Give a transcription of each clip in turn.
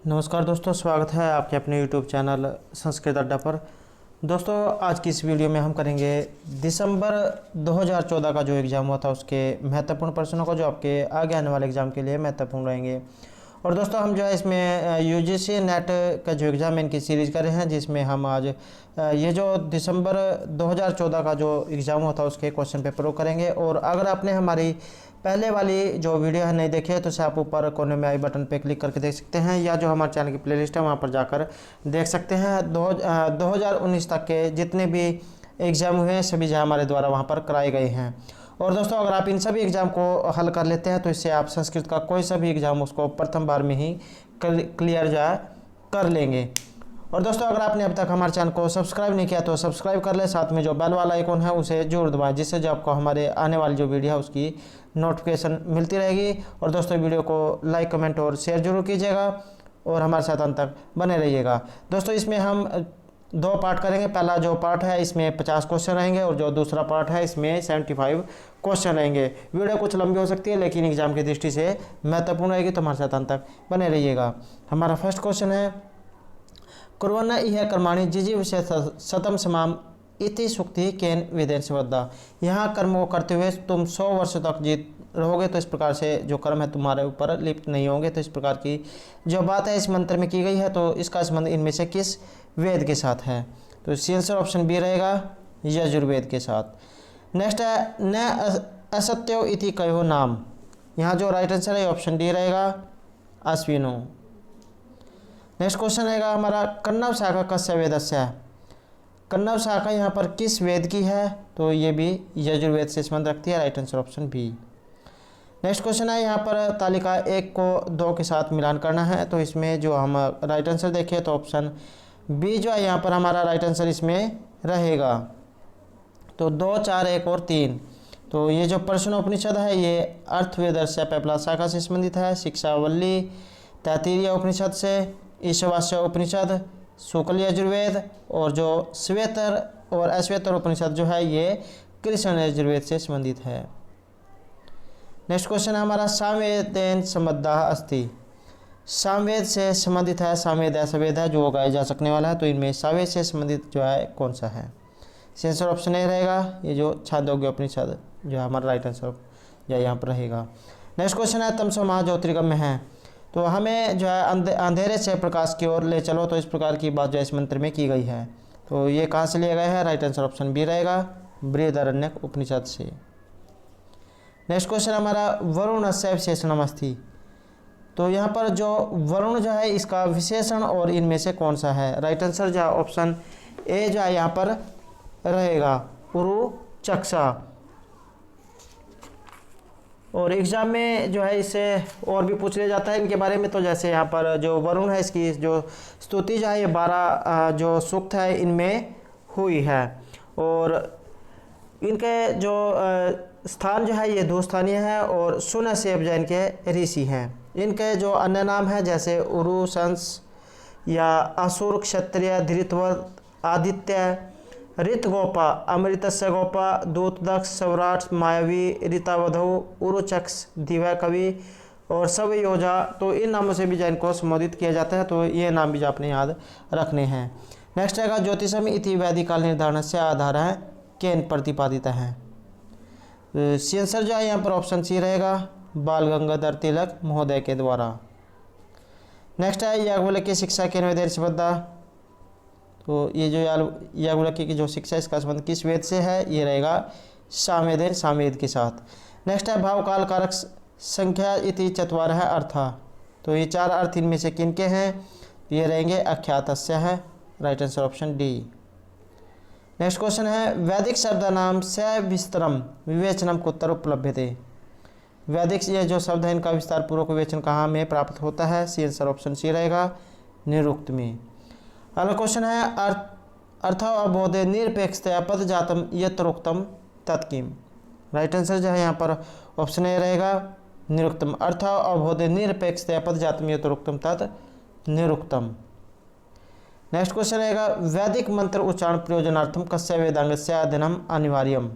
नमस्कार दोस्तों, स्वागत है आपके अपने YouTube चैनल संस्कृत अड्डा पर। दोस्तों, आज की इस वीडियो में हम करेंगे दिसंबर 2014 का जो एग्ज़ाम हुआ था उसके महत्वपूर्ण प्रश्नों को, जो आपके आगे आने वाले एग्ज़ाम के लिए महत्वपूर्ण रहेंगे। और दोस्तों, हम जो है इसमें UGC नेट का जो एग्ज़ाम है इनकी सीरीज़ कर रहे हैं, जिसमें हम आज ये जो दिसंबर 2014 का जो एग्ज़ाम हुआ था उसके क्वेश्चन पेपर को करेंगे। और अगर आपने हमारी पहले वाली जो वीडियो है नहीं देखी है तो उसे आप ऊपर कोने में आई बटन पे क्लिक करके देख सकते हैं, या जो हमारे चैनल की प्लेलिस्ट है वहाँ पर जाकर देख सकते हैं। 2019 तक के जितने भी एग्ज़ाम हुए हैं सभी जो हमारे द्वारा वहाँ पर कराए गए हैं। और दोस्तों, अगर आप इन सभी एग्ज़ाम को हल कर लेते हैं तो इससे आप संस्कृत का कोई सा भी एग्ज़ाम उसको प्रथम बार में ही क्लियर जो है कर लेंगे। और दोस्तों, अगर आपने अब तक हमारे चैनल को सब्सक्राइब नहीं किया तो सब्सक्राइब कर ले, साथ में जो बेल वाला आइकॉन है उसे जरूर दबाएं, जिससे जो आपको हमारे आने वाली जो वीडियो है उसकी नोटिफिकेशन मिलती रहेगी। और दोस्तों, वीडियो को लाइक, कमेंट और शेयर जरूर कीजिएगा और हमारे साथ अंत तक बने रहिएगा। दोस्तों, इसमें हम दो पार्ट करेंगे। पहला जो पार्ट है इसमें 50 क्वेश्चन रहेंगे और जो दूसरा पार्ट है इसमें 75 क्वेश्चन रहेंगे। वीडियो कुछ लंबी हो सकती है लेकिन एग्जाम की दृष्टि से महत्वपूर्ण रहेगी, तो हमारे साथ अंत तक बने रहिएगा। हमारा फर्स्ट क्वेश्चन है, कुर्वन्न इह कर्माणि जिजी विषय शतम समाम इति सुक्ति केन वेदेन संबद्धा। यहाँ कर्म को करते हुए तुम 100 वर्ष तक जीत रहोगे, तो इस प्रकार से जो कर्म है तुम्हारे ऊपर लिप्त नहीं होंगे। तो इस प्रकार की जो बात है इस मंत्र में की गई है, तो इसका संबंध इनमें से किस वेद के साथ है? तो इसका आंसर ऑप्शन बी रहेगा, यजुर्वेद के साथ। नेक्स्ट है, न असत्यो इति कयो नाम। यहाँ जो राइट आंसर है ऑप्शन डी रहेगा, अश्विनो। नेक्स्ट क्वेश्चन रहेगा हमारा, कन्नव शाखा कस्य वेदस्य है। कन्नव शाखा यहाँ पर किस वेद की है? तो ये भी यजुर्वेद से संबंध रखती है, right answer option B. Next question है, यहाँ पर तालिका 1 को 2 के साथ मिलान करना है, तो इसमें जो हम राइट आंसर देखें तो ऑप्शन बी जो है यहाँ पर हमारा राइट आंसर इसमें रहेगा। तो 2, 4, 1 और 3। तो ये जो प्रश्नोपनिषद है ये अर्थवेदस्य पेपला शाखा से संबंधित है, शिक्षावल्ली तैत्तिरीय उपनिषद से, ईशावास्य उपनिषद, शुक्ल यजुर्वेद, और जो श्वेतर और अश्वेतर उपनिषद जो है ये कृष्ण यजुर्वेद से संबंधित है। नेक्स्ट क्वेश्चन है हमारा, सामवेदेन संबद्धा अस्ति। सामवेद से संबंधित है, सामवेद ऐसा वेद है जो गाया जा सकने वाला है, तो इनमें सामवेद से संबंधित जो है कौन सा है? आंसर ऑप्शन ए रहेगा, ये जो छांदोग्य उपनिषद जो हमारा राइट आंसर जो यहाँ पर रहेगा। नेक्स्ट क्वेश्चन है, तमसो महाज्योतिर्गम्य है, तो हमें जो है अंधेरे से प्रकाश की ओर ले चलो, तो इस प्रकार की बात जो इस मंत्र में की गई है, तो ये कहाँ से लिया गया है? राइट आंसर ऑप्शन बी रहेगा, बृहदारण्यक उपनिषद से। नेक्स्ट क्वेश्चन हमारा, वरुण से विशेषणम अस्ति। तो यहाँ पर जो वरुण जो है इसका विशेषण और इनमें से कौन सा है? राइट आंसर जो है ऑप्शन ए जो है यहाँ पर रहेगा, उरु चक्षा। और एग्जाम में जो है इससे और भी पूछ लिया जाता है इनके बारे में। तो जैसे यहाँ पर जो वरुण है इसकी जो स्तुति जो है ये 12 जो सूक्त है इनमें हुई है, और इनके जो स्थान जो है ये 2 स्थानीय है, और सुन से जो इनके ऋषि हैं। इनके जो अन्य नाम है जैसे उरु, संस या असुर, क्षत्रिय, धृतवत, आदित्य, ऋतगोपा, अमृतस्य गोपा, दूतदक्ष, सौराट, मायावी, ऋतावधु, उरुचक्ष, दिव्य कवि और सब योजा। तो इन नामों से भी जो इनको संबोधित किया जाता है, तो ये नाम भी जो आपने याद रखने हैं। नेक्स्ट रहेगा, ज्योतिषम इति वैदिक काल निर्धारण से आधार है केन प्रतिपादित है। आंसर जो है यहाँ पर ऑप्शन सी रहेगा, बाल गंगाधर तिलक महोदय के द्वारा। नेक्स्ट है, याज्ञवल्क्य की शिक्षा केन वेदेन संबद्धा। तो ये जो याज्ञवल्क्य की जो शिक्षा इसका संबंध किस वेद से है? ये रहेगा सामवेदेन, सामवेद के साथ। नेक्स्ट है, भावकाल कारक संख्या इति चत्वार है अर्था। तो ये 4 अर्थ इनमें से किनके हैं? ये रहेंगे अख्यातस्य है, right answer option D. Next question है, वैदिक शब्द नाम से विस्तरम विवेचनम कुत्र उपलभ्यते। वैदिक ये जो शब्द है इनका विस्तार पूर्वक विवेचन कहाँ में प्राप्त होता है? आंसर ऑप्शन सी रहेगा, निरुक्त में। अगला क्वेश्चन है, अर्थ अबोधे निरपेक्षतया पद जातम यत्रोक्तम तत्किम। राइट आंसर जो है यहाँ पर ऑप्शन ए रहेगा, निरुक्तम। अर्थ अबोधे निरपेक्षतया पद जातम यत्रोक्तम तत् निरुक्तम। नेक्स्ट क्वेश्चन रहेगा, वैदिक मंत्र उच्चारण प्रयोजनार्थम कस्य वेदांगस्य अध्ययनम अनिवार्यम।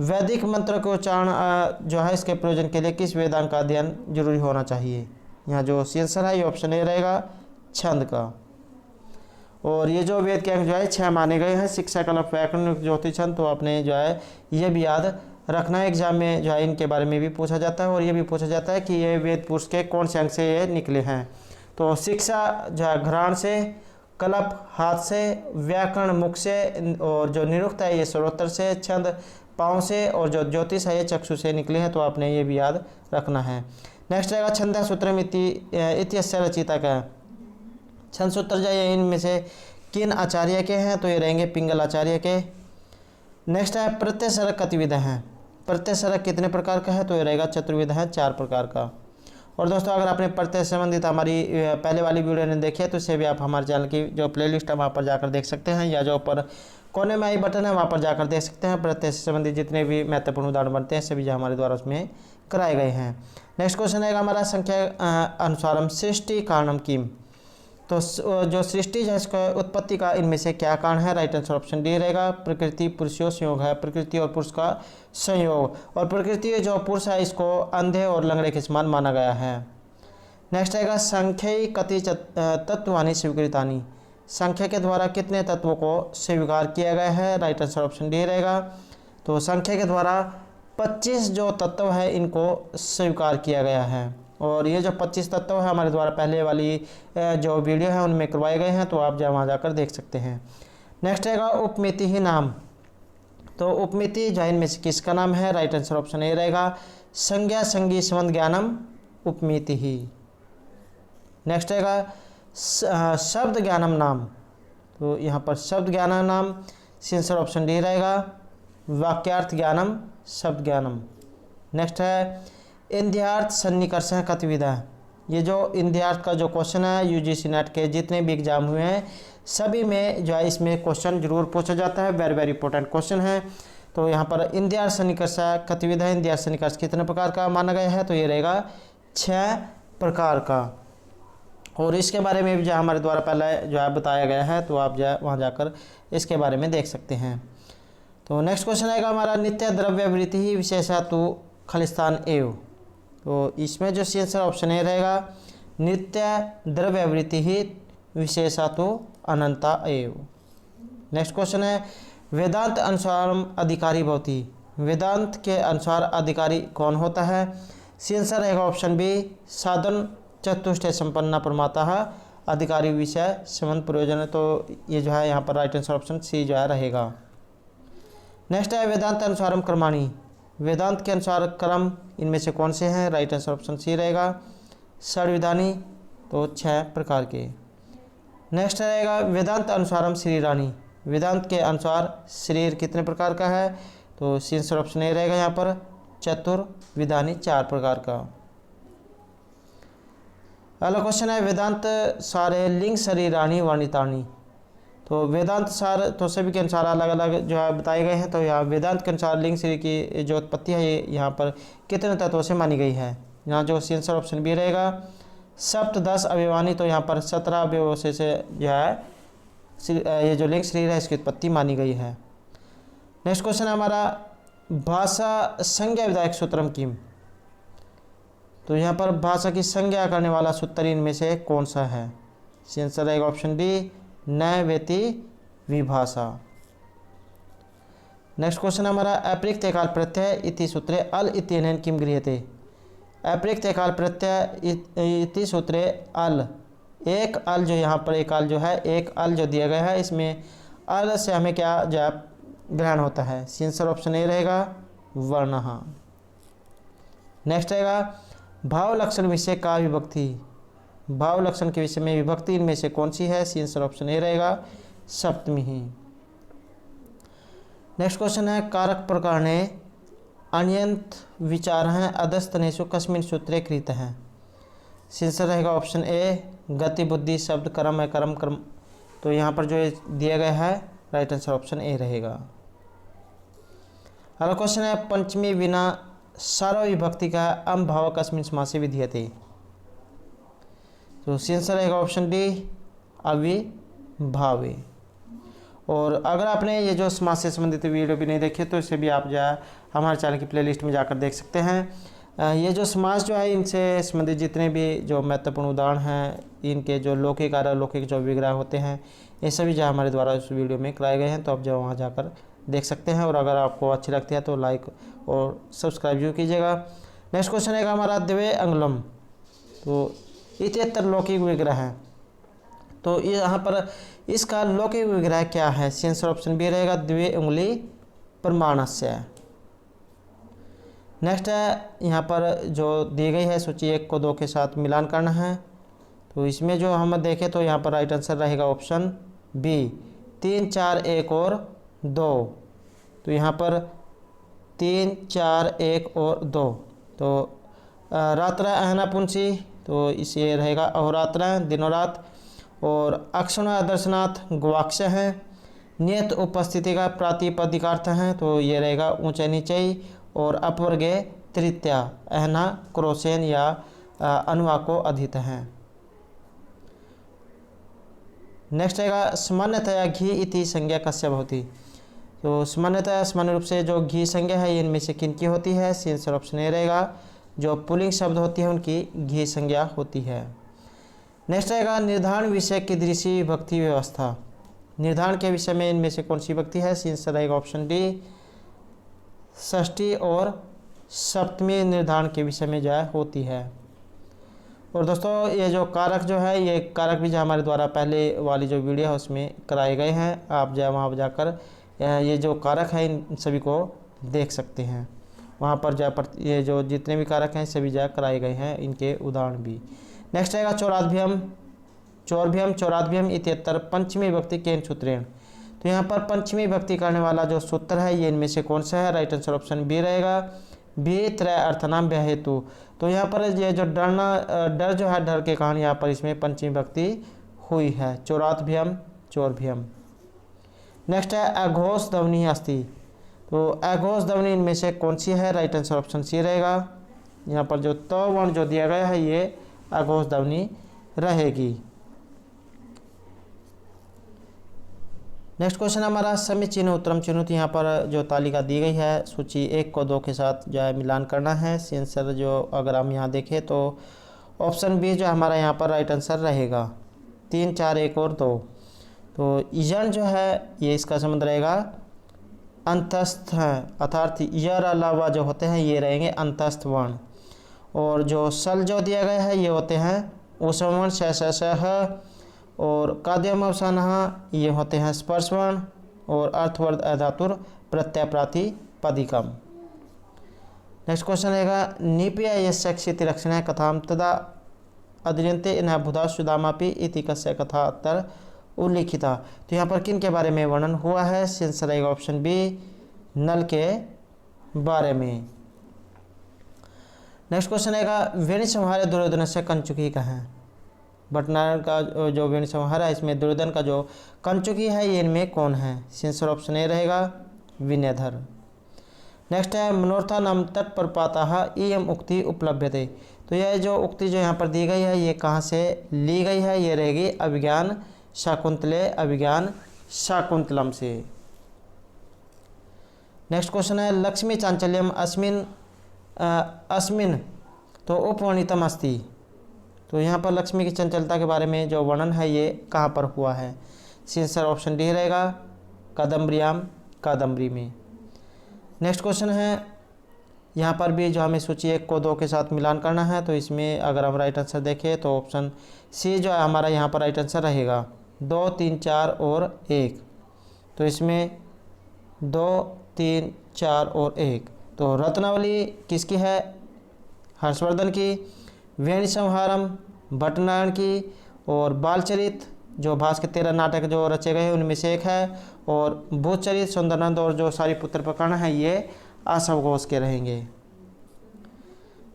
वैदिक मंत्र के उच्चारण जो है इसके प्रयोजन के लिए किस वेदांग का अध्ययन जरूरी होना चाहिए? यहाँ जो सी आंसर है ये ऑप्शन ए रहेगा छंद का। और ये जो वेद के अंग जो है 6 माने गए हैं, शिक्षा, कला, व्याकरण, ज्योति, छंद, तो आपने जो है ये भी याद रखना है। एग्जाम में जो है इनके बारे में भी पूछा जाता है और ये भी पूछा जाता है कि ये वेद पुरुष के कौन से अंग से ये निकले हैं। तो शिक्षा जो है घ्राण से, कलप हाथ से, व्याकरण मुख से, और जो निरुक्त है ये श्रोत्र से, छंद पाँव से, और जो ज्योतिष है ये चक्षु से निकले हैं। तो आपने ये भी याद रखना है। नेक्स्ट रहेगा छंद सूत्रम इत्यस्य रचिता का। छंद सूत्र जो है इनमें से किन आचार्य के हैं, तो ये रहेंगे पिंगल आचार्य के। नेक्स्ट है प्रत्यय सरक कतिविध हैं। प्रत्यय सरक कितने प्रकार का है, तो ये रहेगा चतुर्विध है, 4 प्रकार का। और दोस्तों अगर आपने प्रत्यय संबंधित हमारी पहले वाली वीडियो ने देखी है तो इसे भी आप हमारे चैनल की जो प्लेलिस्ट है वहाँ पर जाकर देख सकते हैं, या जो ऊपर कोने में आई बटन है वहाँ पर जाकर देख सकते हैं। प्रत्यय से संबंधित जितने भी महत्वपूर्ण उदाहरण बनते हैं सभी जो हमारे द्वारा उसमें कराए गए हैं। नेक्स्ट क्वेश्चन है हमारा संख्या अनुसारम सृष्टि कारणम किम। तो जो सृष्टि है इसका उत्पत्ति का इनमें से क्या कारण है, राइट आंसर ऑप्शन डी रहेगा प्रकृति पुरुषों संयोग है, प्रकृति और पुरुष का संयोग। और प्रकृति जो पुरुष है इसको अंधे और लंगड़े के समान माना गया है। नेक्स्ट रहेगा संख्या कति तत्वानि स्वीकृतानि। संख्या के द्वारा कितने तत्वों को स्वीकार किया गया है, राइट आंसर ऑप्शन डी रहेगा। तो संख्या के द्वारा 25 जो तत्व है इनको स्वीकार किया गया है। और ये जो 25 तत्व है हमारे द्वारा पहले वाली जो वीडियो है उनमें करवाए गए हैं, तो आप वहाँ जाकर देख सकते हैं। नेक्स्ट रहेगा उपमिति ही नाम। तो उपमिति जो इनमें से किसका नाम है, राइट आंसर ऑप्शन ए रहेगा संज्ञा संगी संबंध ज्ञानम उपमिति ही। नेक्स्ट रहेगा शब्द ज्ञानम नाम। तो यहाँ पर शब्द ज्ञानम नाम आंसर ऑप्शन डी रहेगा वाक्यार्थ ज्ञानम शब्द ज्ञानम। नेक्स्ट है इंद्रियार्थ सन्निकर्ष कतिविधा। ये जो इंद्रियार्थ का जो क्वेश्चन है यूजीसी नेट के जितने भी एग्जाम हुए हैं सभी में जो है इसमें क्वेश्चन जरूर पूछा जाता है, वेरी वेरी इंपॉर्टेंट क्वेश्चन है। तो यहाँ पर इंद्रियार्थ सन्निकर्ष कतिविधा, इंद्रियार्थ सन्निकर्ष कितने प्रकार का माना गया है, तो ये रहेगा 6 प्रकार का। और इसके बारे में भी जो हमारे द्वारा पहले जो है बताया गया है, तो आप जो है वहाँ जाकर इसके बारे में देख सकते हैं। तो नेक्स्ट क्वेश्चन आएगा हमारा नित्य द्रव्य वृत्ति ही विशेषा तो खलिस्तान एव। तो इसमें जो आंसर ऑप्शन ए रहेगा नित्य द्रव्य वृत्ति ही विशेषा तो अनंता एव। नेक्स्ट क्वेश्चन है वेदांत अनुसार अधिकारी भवति। वेदांत के अनुसार अधिकारी कौन होता है, आंसर रहेगा ऑप्शन बी साधन चतुष्टय संपन्ना प्रमाता अधिकारी विषय संबंध प्रयोजन। तो ये जो है यहाँ पर राइट आंसर ऑप्शन सी जो है रहेगा। नेक्स्ट है वेदांत अनुसारम कर्माणी। वेदांत के अनुसार कर्म इनमें से कौन से हैं, राइट आंसर ऑप्शन सी रहेगा षड्विधानी, तो 6 प्रकार के। नेक्स्ट रहेगा वेदांत अनुसारम शरीरानी। वेदांत के अनुसार शरीर कितने प्रकार का है, तो आंसर ऑप्शन ए रहेगा यहाँ पर चतुर्विधानी 4 प्रकार का। अगला क्वेश्चन है वेदांत सारे लिंग शरीरानी वर्णितानी। तो वेदांत सार तो सभी के अनुसार अलग अलग जो है बताए गए हैं। तो यहाँ वेदांत के अनुसार लिंग शरीर की जो उत्पत्ति है ये यहाँ पर कितने तत्वों से मानी गई है, यहाँ जो आंसर ऑप्शन बी रहेगा सप्त 10 अवयवानी। तो यहाँ पर 17 अवयवों से जो है ये जो लिंग शरीर है इसकी उत्पत्ति मानी गई है। नेक्स्ट क्वेश्चन है हमारा भाषा संज्ञा विधायक सूत्रम किम। तो यहाँ पर भाषा की संज्ञा करने वाला सूत्र इनमें से कौन सा है, आंसर रहेगा ऑप्शन डी नय वेति विभाषा। नेक्स्ट क्वेश्चन हमारा अप्रयुक्त काल प्रत्यय इति सूत्रे अल इत्यनेन किम गृह्यते। अप्रयुक्त काल प्रत्यय इति सूत्रे अल, एक अल जो यहाँ पर एक अल जो है एक अल जो दिया गया है इसमें अल से हमें क्या जो है ग्रहण होता है, आंसर ऑप्शन ए रहेगा वर्णः। नेक्स्ट रहेगा भाव लक्षण विषय का विभक्ति। भाव लक्षण के विषय में विभक्ति इनमें से कौन सी है, आंसर ऑप्शन ए रहेगा सप्तमी ही। नेक्स्ट क्वेश्चन है कारक प्रकारणे अन्यंत विचार हैं अधस्तनेषु कस्मिन् सूत्रे कृत हैं। आंसर रहेगा ऑप्शन ए गति बुद्धि शब्द कर्म है कर्म कर्म। तो यहाँ पर जो दिया गया है राइट आंसर ऑप्शन ए रहेगा। अगला क्वेश्चन है पंचमी बिना सार्वविभक्ति का अम भाव कस्मिन् समासे विधीयते। तो आंसर रहेगा ऑप्शन डी अविभावे। और अगर आपने ये जो समास से संबंधित वीडियो भी नहीं देखी तो इसे भी आप जो है हमारे चैनल की प्लेलिस्ट में जाकर देख सकते हैं। ये जो समास जो है इनसे संबंधित जितने भी जो महत्वपूर्ण उदाहरण हैं, इनके जो लौकिक अलौकिक जो विग्रह होते हैं, ये सभी जो हमारे द्वारा इस वीडियो में कराए गए हैं। तो आप जो वहाँ जाकर देख सकते हैं, और अगर आपको अच्छी लगती है तो लाइक और सब्सक्राइब जरूर कीजिएगा। नेक्स्ट क्वेश्चन है हमारा द्वे अंगुलम। तो इतर लौकिक विग्रह है, तो यहाँ पर इसका लौकिक विग्रह क्या है? आंसर ऑप्शन बी रहेगा द्वे उंगली प्रमाणस्य। नेक्स्ट है यहाँ पर जो दी गई है सूची 1 को 2 के साथ मिलान करना है। तो इसमें जो हम देखें तो यहाँ पर राइट आंसर रहेगा ऑप्शन बी 3 4 1 और 2। तो यहाँ पर 3 4 1 और 2। तो रात्र अहना पुंसी, तो इसे रहेगा अहोरात्र दिनों रात। और अक्षण दर्शनाथ गवाक्ष है। नियत उपस्थिति का प्रातिपदिकार्थ है, तो ये रहेगा ऊंचे नीचे। और अपवर्गे तृतीया अहना क्रोसेन या अनुवाको अधित है। नेक्स्ट रहेगा सामान्यतया घी इति संज्ञा कस्य भवति। तो सामान्यतया सामान्य रूप से जो घी संज्ञा है इनमें से किनकी होती है? आंसर ऑप्शन ए रहेगा जो पुल्लिंग शब्द होती है उनकी घी संज्ञा होती है। नेक्स्ट रहेगा निर्धारण विषय की दृष्टि विभक्ति व्यवस्था। निर्धारण के विषय में इनमें से कौन सी विभक्ति है? आंसर रहेगा ऑप्शन डी षष्ठी और सप्तमी निर्धारण के विषय में जो है होती है। और दोस्तों ये जो कारक जो है, ये कारक भी जो हमारे द्वारा पहले वाली जो वीडियो है उसमें कराए गए हैं। आप जो है वहाँ जाकर ये जो कारक है इन सभी को देख सकते हैं। वहाँ पर जो ये जो जितने भी कारक हैं सभी जो कराए गए हैं, इनके उदाहरण भी। नेक्स्ट रहेगा चौराध्यायम चौरभ्यम चौराध्यायम इत्यत्र पंचमी विभक्ति केन सूत्रेण। तो यहाँ पर पंचमी विभक्ति करने वाला जो सूत्र है ये इनमें से कौन सा है? राइट आंसर ऑप्शन बी रहेगा बी त्रय अर्थनाम हेतु। तो यहाँ पर ये जो डर जो है, डर के कारण यहाँ पर इसमें पंचमी विभक्ति हुई है, चौराध्यायम चौरभ्यम। नेक्स्ट है अघोष ध्वनि अस्ति। तो अघोष ध्वनि इनमें से कौन सी है? राइट आंसर ऑप्शन सी रहेगा। यहाँ पर जो त वर्ण जो दिया गया है ये अघोष ध्वनि रहेगी। नेक्स्ट क्वेश्चन हमारा समीचीन उत्तरम चिन्हित। यहाँ पर जो तालिका दी गई है सूची 1 को 2 के साथ जो है मिलान करना है। आंसर जो अगर हम यहाँ देखें तो ऑप्शन बी जो हमारा यहाँ पर राइट आंसर रहेगा 3 4 1 और 2। तो यण जो है ये इसका संबंध रहेगा अंतस्थ है, अर्थात यर अलावा जो होते हैं ये रहेंगे अंतस्थ वर्ण। और जो सल जो दिया गया है ये होते हैं ऊष्मवर्ण श और काद्यम अवसान ये होते हैं स्पर्श वर्ण। और अर्थवर्ध अधातुर प्रत्यय प्रातिपदिकम। नेक्स्ट क्वेश्चन रहेगा निपया यस्य क्षिति रक्षण कथाम तदा अद्रियन्ते इन्ह बुधा सुदामापि इति कस्य कथा अत्तर उल्लिखिता। तो यहाँ पर किन के बारे में वर्णन हुआ है? आंसर रहेगा ऑप्शन बी नल के बारे में। नेक्स्ट क्वेश्चन रहेगा वेणी संहारे दुर्योधन से कंचुकी कहें। भटनारायण का जो वेणी संहार है इसमें दुर्योधन का जो कंचुकी है ये इनमें कौन है? आंसर ऑप्शन ए रहेगा विनयधर। नेक्स्ट है मनोर्था नाम तत्प्रपाता इयम उक्ति उपलभ्यते। तो यह जो उक्ति जो यहाँ पर दी गई है ये कहाँ से ली गई है? ये रहेगी अभिज्ञान शाकुंतले अभिज्ञान शाकुंतलम से। नेक्स्ट क्वेश्चन है लक्ष्मी चांचल्यम अस्मिन तो उपवर्णितम अस्ति। तो यहाँ पर लक्ष्मी की चंचलता के बारे में जो वर्णन है ये कहाँ पर हुआ है? आंसर ऑप्शन डी रहेगा कादम्बरियाम कादम्बरी में। नेक्स्ट क्वेश्चन है यहाँ पर भी जो हमें सूची 1 को 2 के साथ मिलान करना है। तो इसमें अगर हम राइट आंसर देखें तो ऑप्शन सी जो है हमारा यहाँ पर राइट आंसर रहेगा 2 3 4 और 1। तो इसमें 2 3 4 और 1। तो रत्नावली किसकी है? हर्षवर्धन की। वेणी संहारम भटनारायण की। और बालचरित जो भास के 13 नाटक जो रचे गए हैं उनमें से एक है। और भूतचरित सुंदरानंद और जो सारी पुत्र प्रकरण है ये आशव घोष के रहेंगे।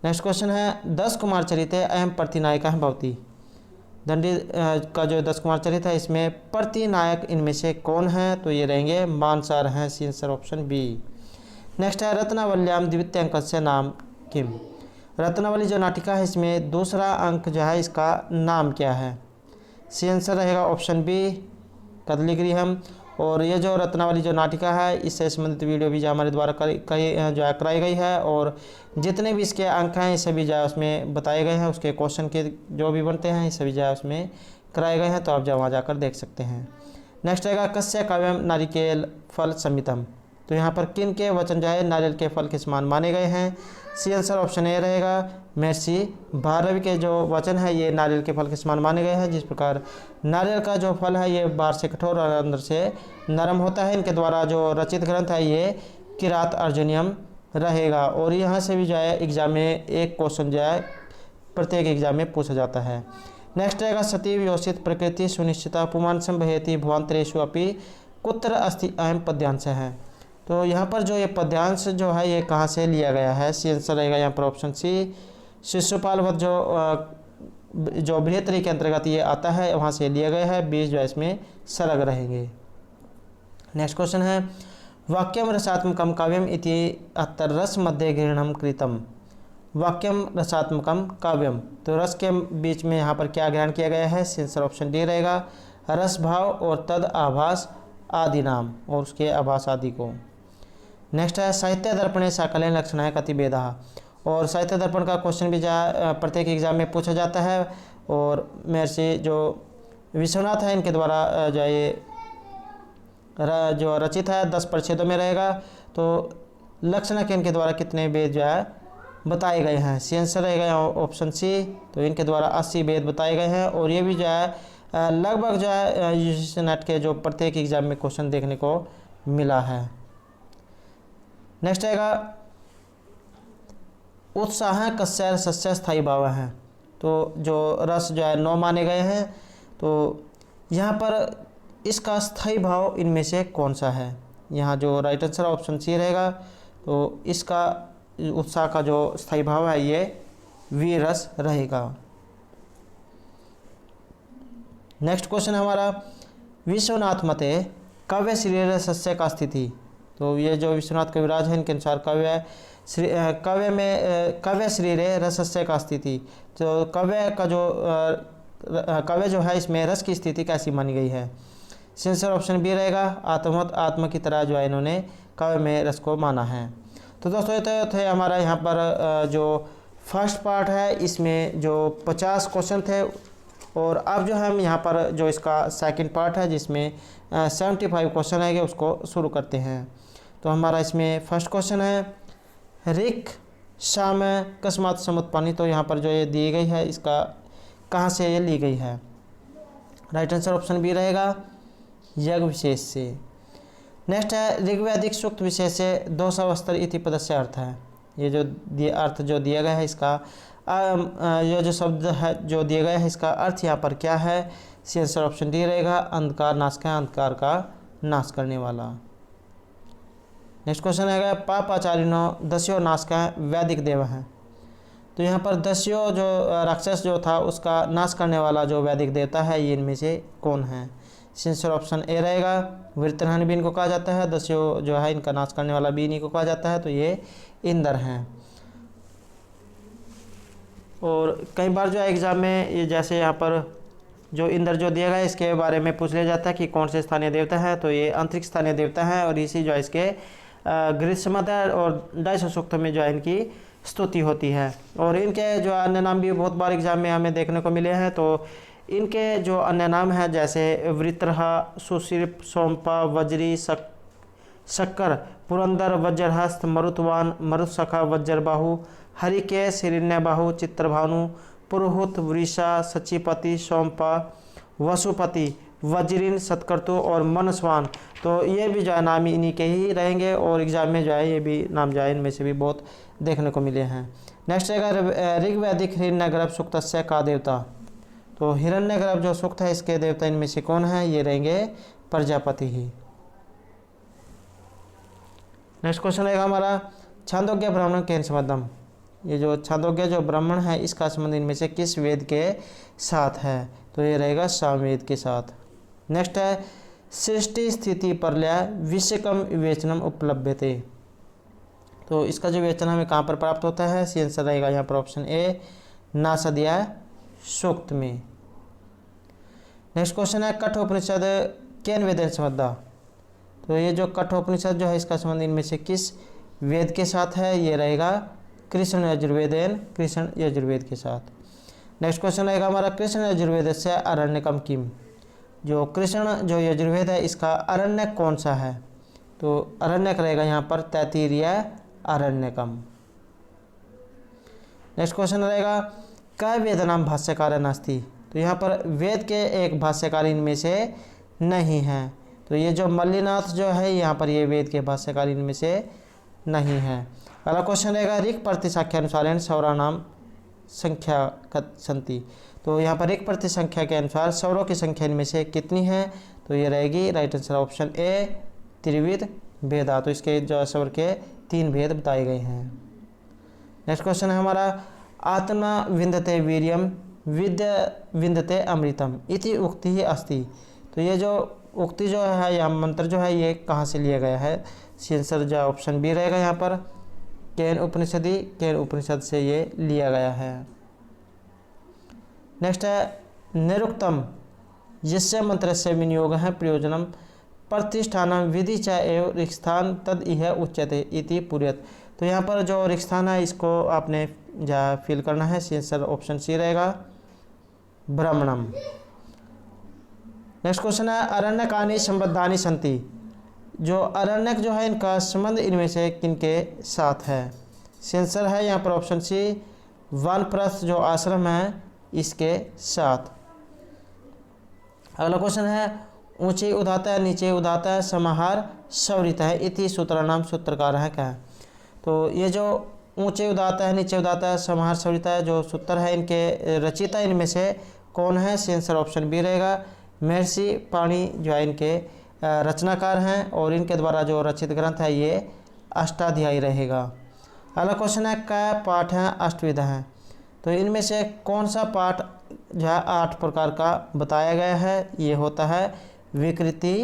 नेक्स्ट क्वेश्चन है 10 कुमार चरित अहम प्रतिनायिका भवती। दंडी का जो 10 कुमार चरित है इसमें प्रतिनायक इनमें से कौन है? तो ये रहेंगे मानसार हैं। Answer option B. नेक्स्ट है रत्नावल्याम द्वितीय अंक से नाम किम। रत्नावली जो नाटिका है इसमें दूसरा अंक जो है इसका नाम क्या है? आंसर रहेगा ऑप्शन बी कदलीगृहम। और ये जो रत्नावली जो नाटिका है, इससे संबंधित वीडियो भी जो हमारे द्वारा कराई गई है, और जितने भी इसके अंक हैं ये सभी जो है उसमें बताए गए हैं, उसके क्वेश्चन के जो भी बनते हैं ये सभी जो है उसमें कराए गए हैं, तो आप जो वहाँ जाकर देख सकते हैं। नेक्स्ट रहेगा कस्य काव्यम नारिकेल फल संमितम। तो यहाँ पर किन के वचन जो है नारियल के फल के समान माने गए हैं? सी आंसर ऑप्शन ए रहेगा, महर्षि भारद्वाज के जो वचन है ये नारियल के फल के समान माने गए हैं। जिस प्रकार नारियल का जो फल है ये बाहर से कठोर और अंदर से नरम होता है। इनके द्वारा जो रचित ग्रंथ है ये किरात अर्जुनियम रहेगा। और यहाँ से भी जो है एग्जाम में एक क्वेश्चन जो है प्रत्येक एग्जाम में पूछा जाता है। नेक्स्ट रहेगा सती व्यवस्थित प्रकृति सुनिश्चिता पुमान संभयति भुवंतरेषु अपि कुत्र अस्ति अयम पद्यांश है। तो यहाँ पर जो ये पद्यांश जो है ये कहाँ से लिया गया है? सी आंसर रहेगा यहाँ पर ऑप्शन सी, शिशुपाल वध जो बृहत्तरी के अंतर्गत ये आता है वहाँ से लिया गया है। 20 जो है इसमें सरग रहेंगे। नेक्स्ट क्वेश्चन है वाक्यम रसात्मकम काव्यम इति अत्र रस मध्य गृहणम कृतम। वाक्यम रसात्मकम काव्यम, तो रस के बीच में यहाँ पर क्या ग्रहण किया गया है? सी आंसर ऑप्शन डी रहेगा, रस भाव और तद आभास आदि नाम, और उसके आभास आदि को। नेक्स्ट है साहित्य दर्पणे साकल्य लक्षणाएं कतिभेदा। और साहित्य दर्पण का क्वेश्चन भी प्रत्येक एग्जाम में पूछा जाता है, और महर्षि जो विश्वनाथ है इनके द्वारा जो ये जो रचित है 10 परिच्छेदों में रहेगा। तो लक्षण के इनके द्वारा कितने वेद जो है बताए गए हैं? सी आंसर रहेगा ऑप्शन सी, तो इनके द्वारा 80 वेद बताए गए हैं। और ये भी जो है लगभग जो है यूजीसी नेट के जो प्रत्येक एग्जाम में क्वेश्चन देखने को मिला है। नेक्स्ट आएगा उत्साह कस्य रसस्य स्थायी भाव है। तो जो रस जो है 9 माने गए हैं, तो यहाँ पर इसका स्थायी भाव इनमें से कौन सा है? यहाँ जो राइट आंसर ऑप्शन सी रहेगा। तो इसका उत्साह का जो स्थायी भाव है ये वीर रस रहेगा। नेक्स्ट क्वेश्चन हमारा विश्वनाथ मते काव्य श्री रसस्य का स्थिति। तो ये जो विश्वनाथ कविराज है इनके अनुसार काव्य श्री रसस्य का स्थिति, तो काव्य जो है इसमें रस की स्थिति कैसी मानी गई है? आंसर ऑप्शन बी रहेगा, आत्मवत आत्मा की तरह जो है इन्होंने काव्य में रस को माना है। तो दोस्तों ये तो थे हमारा यहाँ पर जो फर्स्ट पार्ट है, इसमें जो 50 क्वेश्चन थे। और अब जो है हम यहाँ पर जो इसका सेकंड पार्ट है जिसमें 75 क्वेश्चन आएंगे उसको शुरू करते हैं। तो हमारा इसमें फर्स्ट क्वेश्चन है ऋक शाम कस्मात समुत्पन्नी। तो यहाँ पर जो ये दी गई है इसका कहाँ से ये ली गई है? राइट आंसर ऑप्शन बी रहेगा, यज्ञ विशेष से। नेक्स्ट है ऋग्वैदिक सूक्त विशेष से दोषावस्त्र इति पदस्य अर्थ है। ये जो अर्थ जो दिया गया है इसका ये जो शब्द है जो दिया गया है इसका अर्थ यहाँ पर क्या है? सी आंसर ऑप्शन डी रहेगा, अंधकार नाश का, अंधकार का नाश करने वाला। नेक्स्ट क्वेश्चन है पापाचार्यो दस्यो नाश का वैदिक देव है। तो यहाँ पर दस्यो जो राक्षस जो था उसका नाश करने वाला जो वैदिक देवता है ये इनमें से कौन है? आंसर ऑप्शन ए रहेगा, वृत्रहन भी इनको कहा जाता है, दस्यो जो है इनका नाश करने वाला भी इन्हीं को कहा जाता है, तो ये इंद्र हैं। और कई बार जो है एग्जाम में ये जैसे यहाँ पर जो इंद्र जो दिया गया है इसके बारे में पूछ लिया जाता है कि कौन से स्थानीय देवता है, तो ये अंतरिक्ष स्थानीय देवता है। और इसी जो है इसके ग्रीष्मद और 250 सूक्त में जो है इनकी स्तुति होती है। और इनके जो अन्य नाम भी बहुत बार एग्जाम में हमें देखने को मिले हैं। तो इनके जो अन्य नाम हैं जैसे वृत्रहा, सुशीर्प, सोमपा, वज्री, शक्कर, पुरंदर, वज्रहस्त, मरुतवान, मरुत्सखा, वज्रबाहु, हरिकेश, हिरण्यबाहु, चित्रभानु, पुरोहुत, वृषा, सचिपति, सोमपा, वसुपति, वज्रिन, सतकर्तु और मनस्वान। तो ये भी जो है नाम इन्हीं के ही रहेंगे और एग्जाम में जो है ये भी नाम जो है इनमें से भी बहुत देखने को मिले हैं। नेक्स्ट रहेगा ऋग्वैदिक हिरण्यगर्भ सूक्तस्य का देवता। तो हिरण्यगर्भ जो सूक्त है इसके देवता इनमें से कौन है? ये रहेंगे प्रजापति ही। नेक्स्ट क्वेश्चन रहेगा हमारा छांदोग्य ब्राह्मण के संबंधम। ये जो छांदोग्य जो ब्राह्मण है इसका संबंध इनमें से किस वेद के साथ है? तो ये रहेगा सामवेद के साथ। नेक्स्ट है सृष्टि स्थिति प्रलय विषयकम विवेचनम उपलब्धते। तो इसका जो विवेचन हमें कहाँ पर प्राप्त होता है? सी आंसर रहेगा यहाँ पर ऑप्शन ए, नासदिया सूक्त में। नेक्स्ट क्वेश्चन है कठोपनिषद केन वेदेन संबद्धा। तो ये जो कठोपनिषद जो है इसका संबंध इनमें से किस वेद के साथ है, ये रहेगा कृष्ण यजुर्वेद एन कृष्ण यजुर्वेद के साथ। नेक्स्ट क्वेश्चन रहेगा हमारा कृष्ण यजुर्वेद से अरण्यकम किम, जो कृष्ण जो यजुर्वेद है इसका अरण्यक कौन सा है, तो अरण्यक रहेगा यहाँ पर तैत्तिरीय अरण्यकम। नेक्स्ट क्वेश्चन रहेगा क वेद नाम भाष्यकार नास्ति, तो यहाँ पर वेद के एक भाष्यकार इनमें से नहीं है, तो ये जो मल्लिनाथ जो है यहाँ पर ये वेद के भाष्यकार इनमें से नहीं है। अगला क्वेश्चन रहेगा ऋक् प्रतिसंख्या अनुसार सौरा नाम संख्या संति, तो यहाँ पर ऋक् प्रति संख्या के अनुसार सौरों की संख्या इनमें से कितनी है, तो ये रहेगी राइट आंसर ऑप्शन ए त्रिविध भेदा, तो इसके जो सौर के 3 भेद बताए गए हैं। नेक्स्ट क्वेश्चन है हमारा आत्मा विन्दते वीर्यम विद्या विन्दते अमृतम इति उक्ति ही अस्ति, तो ये जो उक्ति जो है या मंत्र जो है ये कहाँ से लिया गया है, आंसर जो ऑप्शन बी रहेगा यहाँ पर केन उपनिषद से ये लिया गया है। नेक्स्ट है निरुक्तम यस्य मंत्र से विनियोग है प्रयोजनम प्रतिष्ठान विधि च एव ऋक्स्थान तद इह उच्यते इति पुर्यत, तो यहाँ पर जो ऋक्स्थान है इसको आपने जा फिल करना है, आंसर ऑप्शन सी रहेगा ब्राह्मणम। नेक्स्ट क्वेश्चन है अरण्यकानि संबद्धानि सन्ति, जो अरण्यक जो है इनका संबंध इनमें से किनके साथ है, आंसर है यहाँ पर ऑप्शन सी वानप्रस्थ जो आश्रम है इसके साथ। अगला क्वेश्चन है ऊंचे उदाता है नीचे उदाता है समाहार सवरित है इति सूत्र नाम सूत्रकार है क्या, तो ये जो ऊंचे उदाता है नीचे उदाता है समाहार सवरित है जो सूत्र है इनके रचयिता इनमें से कौन है, आंसर ऑप्शन बी रहेगा महर्षि पाणि जो है इनके रचनाकार हैं और इनके द्वारा जो रचित ग्रंथ है ये अष्टाध्यायी रहेगा। अगला क्वेश्चन है क्या पाठ है अष्टविध हैं, तो इनमें से कौन सा पाठ जो है 8 प्रकार का बताया गया है, ये होता है विकृति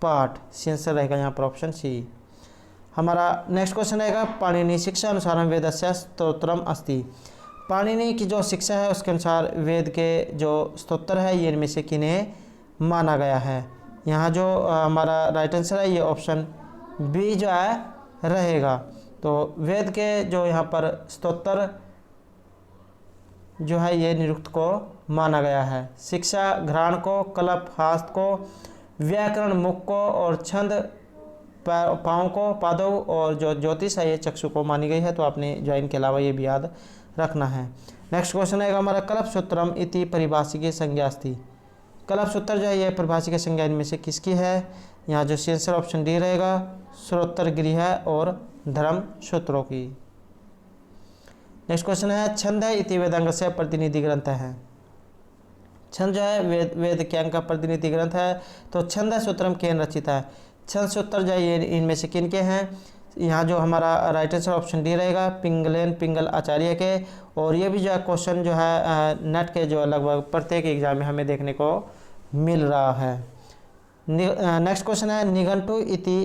पाठ, आंसर रहेगा यहाँ पर ऑप्शन सी। हमारा नेक्स्ट क्वेश्चन रहेगा पाणिनि शिक्षा अनुसार वेदस्य स्तोत्रम अस्ति, पाणिनि की जो शिक्षा है उसके अनुसार वेद के जो स्तोत्र है ये इनमें से किन्हें माना गया है, यहाँ जो हमारा राइट आंसर है ये ऑप्शन बी जो है रहेगा। तो वेद के जो यहाँ पर स्तोत्र जो है ये निरुक्त को माना गया है, शिक्षा घ्राण को, कल्प हास्त को, व्याकरण मुख को और छंद पाँव को, पादों और जो ज्योतिष है ये चक्षु को मानी गई है, तो आपने जो इनके अलावा ये भी याद रखना है। नेक्स्ट क्वेश्चन है हमारा कल्प सूत्रम इति परिभाषिकी संज्ञा अस्ति, कल्प सूत्र जो है ये परिभाषिकी संज्ञा इनमें से किसकी है, यहाँ जो आंसर ऑप्शन डी रहेगा श्रोत्र गृह और धर्म सूत्रों की। नेक्स्ट क्वेश्चन है छंद है इति वेदांग से प्रतिनिधि ग्रंथ है, छंद जो है वेद के अंग का प्रतिनिधि ग्रंथ है, तो छंद सूत्रम केन रचित है, छंद सूत्र जो है ये इनमें से किन के हैं, यहाँ जो हमारा राइट आंसर ऑप्शन डी रहेगा पिंगल आचार्य के, और ये भी जो है क्वेश्चन जो है नेट के जो लगभग प्रत्येक एग्जाम में हमें देखने को मिल रहा है। नेक्स्ट क्वेश्चन है निघंटु इति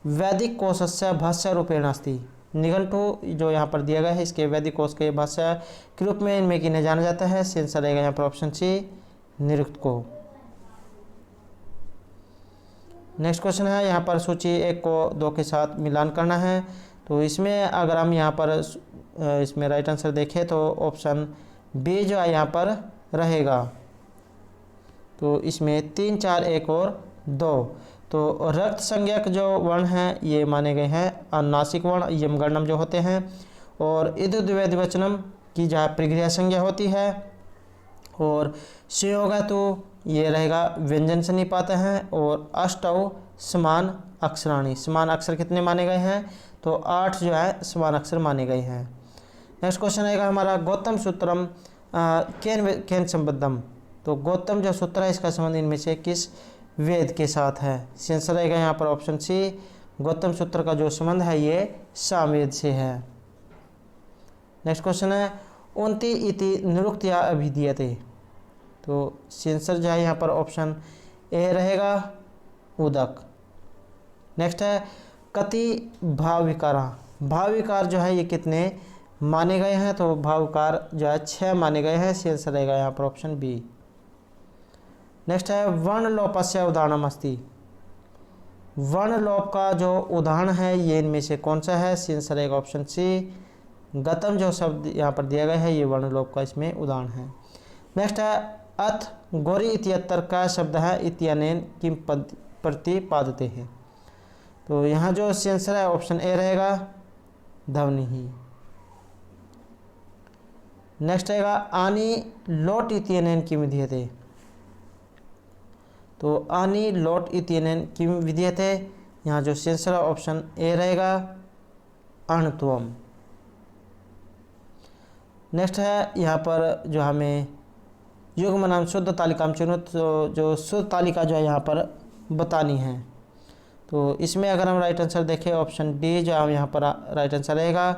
वैदिक कोशस्य भाष्य रूपेण अस्ति, निघंटु जो यहाँ पर दिया गया है इसके वैदिक कोश के भाष्य के रूप में इनमें किन्हें जाना जाता है, आंसर रहेगा यहाँ पर ऑप्शन सी निरुक्त को। नेक्स्ट क्वेश्चन है यहाँ पर सूची 1 को 2 के साथ मिलान करना है, तो इसमें अगर हम यहाँ पर इसमें राइट आंसर देखें तो ऑप्शन बी जो है यहाँ पर रहेगा, तो इसमें 3, 4, 1 और 2, तो रक्त संज्ञक जो वर्ण हैं ये माने गए हैं अनुनासिक वर्ण यमगणम जो होते हैं, और इदु द्विवचनम की जहाँ प्रक्रिया संज्ञा होती है, और संयोगा तो ये रहेगा व्यंजन से निपात हैं, और अष्टौ समान अक्षराणी, समान अक्षर कितने माने गए हैं, तो 8 जो है समान अक्षर माने गए हैं। नेक्स्ट क्वेश्चन रहेगा हमारा गौतम सूत्रम केन संबद्धम, तो गौतम जो सूत्र है इसका संबंध इनमें से किस वेद के साथ है, आंसर रहेगा यहाँ पर ऑप्शन सी गौतम सूत्र का जो संबंध है ये सामवेद से है। नेक्स्ट क्वेश्चन है उन्ति इति निरुक्त्या अभिधीयते, तो आंसर जो है यहाँ पर ऑप्शन ए रहेगा उदक। नेक्स्ट है कति भाव विकारा, भाव विकार जो है ये कितने माने गए हैं, तो भाव विकार जो है 6 माने गए हैं, आंसर रहेगा यहाँ पर ऑप्शन बी। नेक्स्ट है वर्ण लोपस्य उदाहरणम अस्ति, वर्णलोप का जो उदाहरण है ये इनमें से कौन सा है? आंसर रहेगा ऑप्शन सी, गतम जो शब्द यहाँ पर दिया गया है ये वर्णलोप का इसमें उदाहरण है। नेक्स्ट है अथ गोरी इत्यत्र का शब्द है इत्यनेन किम प्रतिपादते हैं। तो यहाँ जो आंसर है ऑप्शन ए रहेगा, ध्वनि ही। नेक्स्ट रहेगा आनी लोट इत्यनेन किम विधीयते। तो आनी लोट इत्यनेन किम विधीयते, यहाँ जो आंसर है ऑप्शन ए रहेगा, अणत्वम। नेक्स्ट है यहाँ पर जो हमें युग्म नाम शुद्ध तालिका चुनित, तो जो शुद्ध तालिका जो है यहाँ पर बतानी है। तो इसमें अगर हम राइट आंसर देखें ऑप्शन डी जो हम यहाँ पर राइट आंसर रहेगा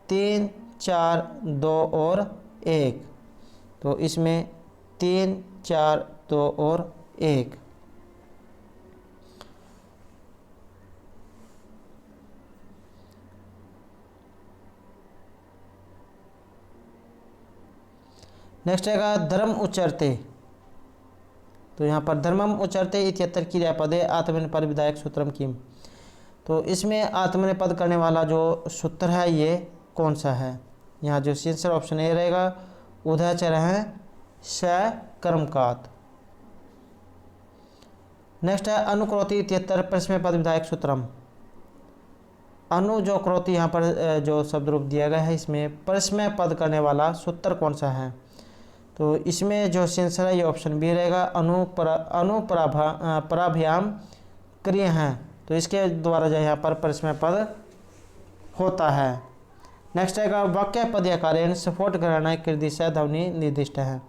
3, 4, 2 और 1। तो इसमें 3, 4, 2 और 1। नेक्स्ट रहेगा धर्म उच्चरते। तो यहाँ पर धर्मम उच्चरते इत्यत्र क्रियापदे आत्मनेपद विधायक सूत्रम किम। तो इसमें आत्मनेपद करने वाला जो सूत्र है ये कौन सा है? यहाँ जो आंसर ऑप्शन ए रहेगा, उदयचर है स कर्मकात। नेक्स्ट है अनुक्रोति इत्यत्र परस्मैपद विधायक सूत्रम। अनु जो क्रोति यहाँ पर जो शब्द रूप दिया गया है इसमें परस्मय पद करने वाला सूत्र कौन सा है? तो इसमें जो आंसर है ये ऑप्शन बी रहेगा, अनुपराभ्याम क्रिय हैं। तो इसके द्वारा जो यहाँ पर परस्मय पद होता है। नेक्स्ट रहेगा वाक्य पदयाकारेण स्फोट ग्रहण कृति से ध्वनि निर्दिष्ट है।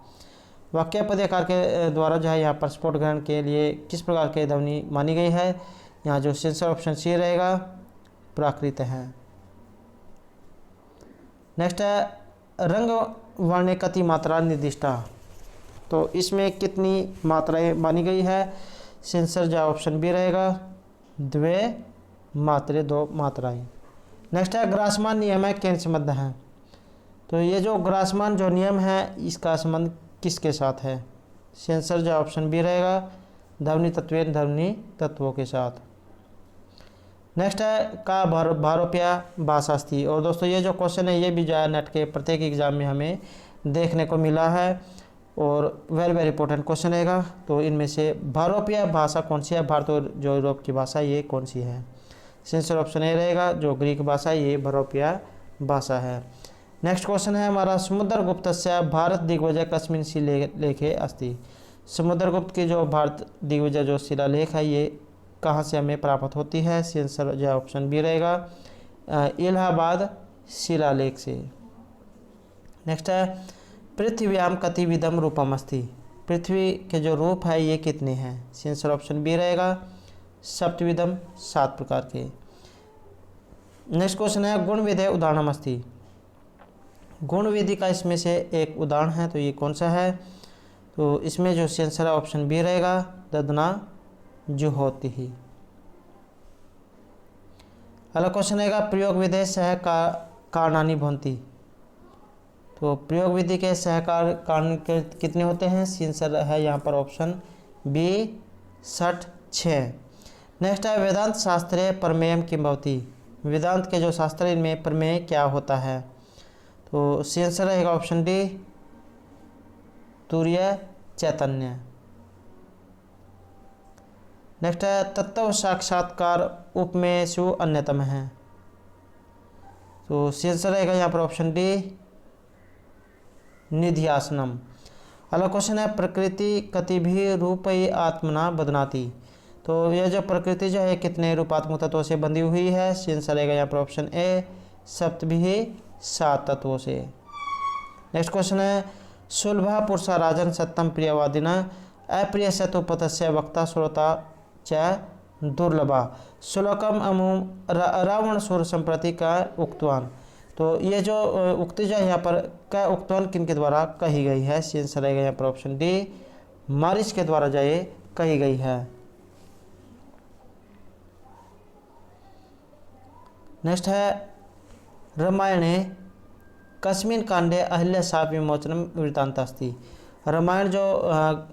वाक्य पदयाकार के द्वारा जो है यहाँ पर स्फोट ग्रहण के लिए किस प्रकार की ध्वनि मानी गई है? यहाँ जो आंसर ऑप्शन सी रहेगा, प्राकृत है। नेक्स्ट है रंग वर्ण कति मात्रा निर्दिष्टा। तो इसमें कितनी मात्राएं मानी गई है? आंसर जो ऑप्शन बी रहेगा, 2 मात्रे 2 मात्राएं। नेक्स्ट है ग्रासमान नियम है किन संबंध है? तो ये जो ग्रासमान जो नियम है इसका संबंध किसके साथ है? आंसर जो ऑप्शन बी रहेगा, ध्वनि तत्वेन ध्वनि तत्वों के साथ। नेक्स्ट है का भारोप्या भाषास्थी। और दोस्तों ये जो क्वेश्चन है ये भी जो है नेट के प्रत्येक एग्जाम में हमें देखने को मिला है और वेरी वेरी इंपॉर्टेंट क्वेश्चन रहेगा। तो इनमें से भारोप्या भाषा कौन सी है? भारत और जो यूरोप की भाषा ये कौन सी है? आंसर ऑप्शन ए रहेगा, जो ग्रीक भाषा ये भारोप्या भाषा है। नेक्स्ट क्वेश्चन है हमारा समुद्रगुप्तस्य भारत दिग्विजय कस्मिन् शिलालेखे अस्ति। समुद्रगुप्त की जो भारत दिग्विजय जो शिलालेख है ये कहाँ से हमें प्राप्त होती है? आंसर जो ऑप्शन बी रहेगा, इलाहाबाद शिलालेख से। नेक्स्ट है पृथ्व्याम कतिविधम रूपम अस्ति। पृथ्वी के जो रूप है ये कितने हैं? आंसर ऑप्शन बी रहेगा, सप्तविधम 7 प्रकार के। नेक्स्ट क्वेश्चन है गुण विधेय उदाहरणम अस्ति। गुण विधि का इसमें से एक उदाहरण है, तो ये कौन सा है? तो इसमें जो आंसर है ऑप्शन बी रहेगा, ददना जुहोति ही। अगला क्वेश्चन रहेगा प्रयोग विधेय सह कारणानि भवन्ति। तो प्रयोग विधि के सहकार कारण कितने होते हैं? आंसर है यहाँ पर ऑप्शन बी 6। नेक्स्ट है वेदांत शास्त्रे प्रमेयम किम भवति। वेदांत के जो शास्त्र इनमें प्रमेय क्या होता है? तो आंसर रहेगा ऑप्शन डी, तुरीय चैतन्य। नेक्स्ट है तत्व साक्षात्कार उपमेयसु अन्यतम है। तो आंसर रहेगा यहाँ पर ऑप्शन डी, निध्यासनम। अगला क्वेश्चन है प्रकृति कतिभी रूपी आत्मना बदनाती। तो यह जो प्रकृति जो है कितने रूपात्मक तत्वों से बंधी हुई है? आंसर रहेगा यहाँ पर ऑप्शन ए, सप्तभी 7 तत्वों से। नेक्स्ट क्वेश्चन है सुलभा पुरुषा राजन सत्यम प्रियवादिना अप्रिय सतुपतस्य वक्ता श्रोता च दुर्लभा श्लोकम अमुम रावण सुर संप्रति का उक्तवान। तो ये जो उक्ति जो है यहाँ पर का उक्तवान किन के द्वारा कही गई है? आंसर रहेगा यहाँ पर ऑप्शन डी, मारिच के द्वारा जो ये कही गई है। नेक्स्ट है रामायणे कस्मिन् कांडे अहिल्या शाप विमोचनम वृत्तांत अस्ति। रामायण जो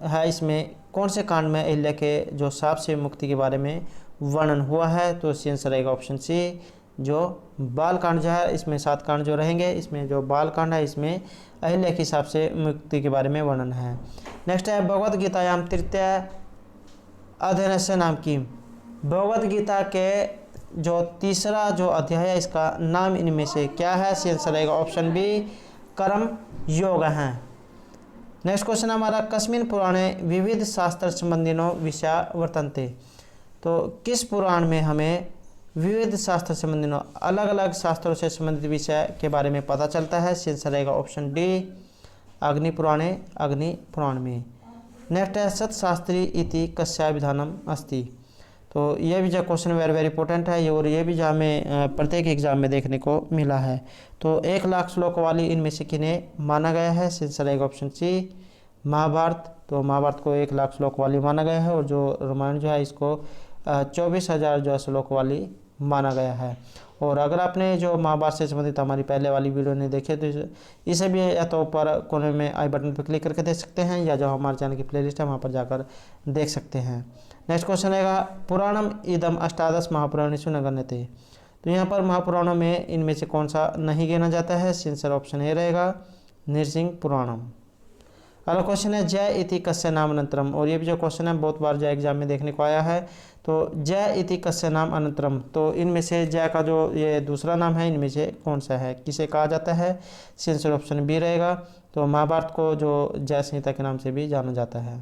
है इसमें कौन से कांड में अहिल्या के जो शाप से मुक्ति के बारे में वर्णन हुआ है। तो सी आंसर रहेगा ऑप्शन सी। जो बाल कांड जो है इसमें 7 कांड जो रहेंगे, इसमें जो बाल कांड है इसमें अहिल्या के हिसाब से मुक्ति के बारे में वर्णन है। नेक्स्ट है भगवद गीतायाम तृतीय अध्ययन से नाम की। भगवद गीता के जो तीसरा जो अध्याय है इसका नाम इनमें से क्या है? सी आंसर रहेगा ऑप्शन बी, कर्म योग है। नेक्स्ट क्वेश्चन हमारा कस्मिन् पुराणे विविध शास्त्र संबंधिनो विषय वर्तन्ते। तो किस पुराण में हमें विविध शास्त्र संबंधिनो अलग अलग शास्त्रों से संबंधित विषय के बारे में पता चलता है? सी आंसर रहेगा ऑप्शन डी, अग्नि पुराणे, अग्नि पुराण में। नेक्स्ट है सतशास्त्री इति कस्या विधानम अस्ति। तो ये भी जो क्वेश्चन वेरी इंपॉर्टेंट है और ये भी जो हमें प्रत्येक एग्जाम में देखने को मिला है। तो 1,00,000 श्लोक वाली इनमें से किन्हें माना गया है? सी आंसर रहेगा ऑप्शन सी, महाभारत। तो महाभारत को 1,00,000 श्लोक वाली माना गया है और जो रामायण जो है इसको 24,000 जो श्लोक वाली माना गया है। और अगर आपने जो महाभारत से संबंधित हमारी पहले वाली वीडियो नहीं देखे तो इसे भी या तो ऊपर कोने में आई बटन पर क्लिक करके देख सकते हैं या जो हमारे चैनल की प्लेलिस्ट है वहाँ पर जाकर देख सकते हैं। नेक्स्ट क्वेश्चन रहेगा पुराणम इदम अष्टादश महापुराणेषु न गण्यते। तो यहाँ पर महापुराणों में इनमें से कौन सा नहीं गिना जाता है? आंसर ऑप्शन ए रहेगा, नृसिंह पुराणम। अगला क्वेश्चन है जय इति कस्य नाम अनंतरम। और ये भी जो क्वेश्चन है बहुत बार जय एग्जाम में देखने को आया है। तो जय इति कस्य नाम अनंतरम, तो इनमें से जय का जो ये दूसरा नाम है इनमें से कौन सा है, किसे कहा जाता है? आंसर ऑप्शन बी रहेगा। तो महाभारत को जो जय संहिता के नाम से भी जाना जाता है।